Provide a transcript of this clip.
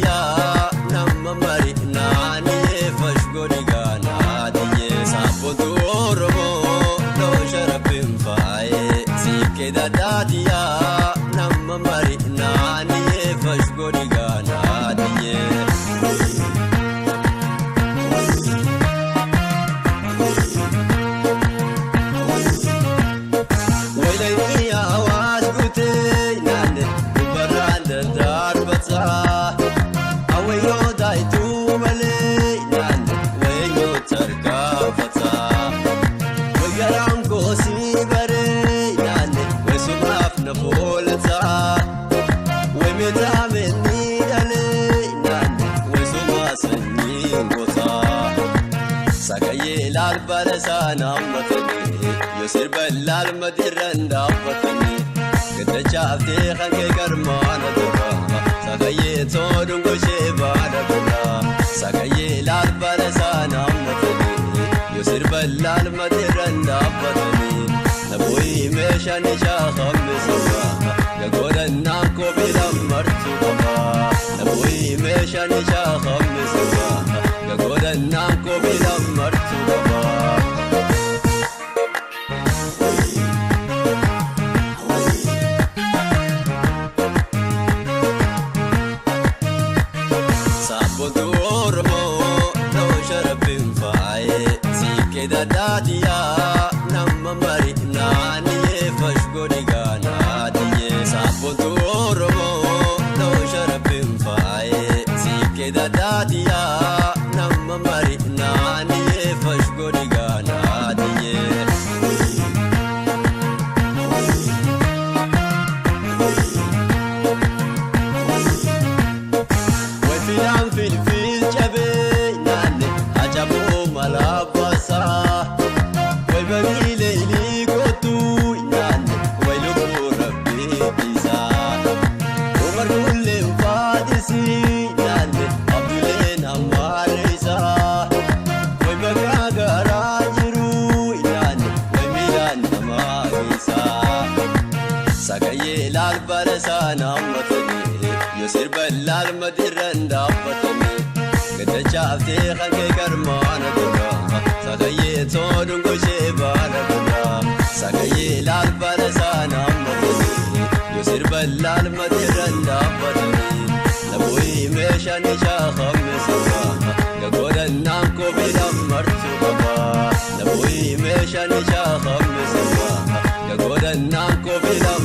daadiya nama mari naani fashgodi gana diye sabotu oromo do sharafin faaye sike daadiya nama mari naani fashgodi gana diye Sana matani yosir ballal madiran dawatani gada chafte khange garmana dura sagaye todun goshe bada dura sagaye lal bala sana matani yosir ballal madiran dawatani naboy meshan sha khamsuba gagoran na ko bilam martuba naboy meshan sha khamsuba gagoran na ko bilam martuba daadiya nama mari naani fashgodi gana diye sabotu oromo do sharafin faaye sike daadiya nama mari naani fashgodi gana diye wa filan fil jabe naani ajabu malabasa sana matani yosir ballal madiran dawatani gada chafte khange garmana dura sagaye todun goshe bada dura sagaye lal bala sana matani yosir ballal madiran dawatani naboy meshan sha khamsuba gagoran na ko bilam martuba naboy meshan sha khamsuba gagoran na ko bilam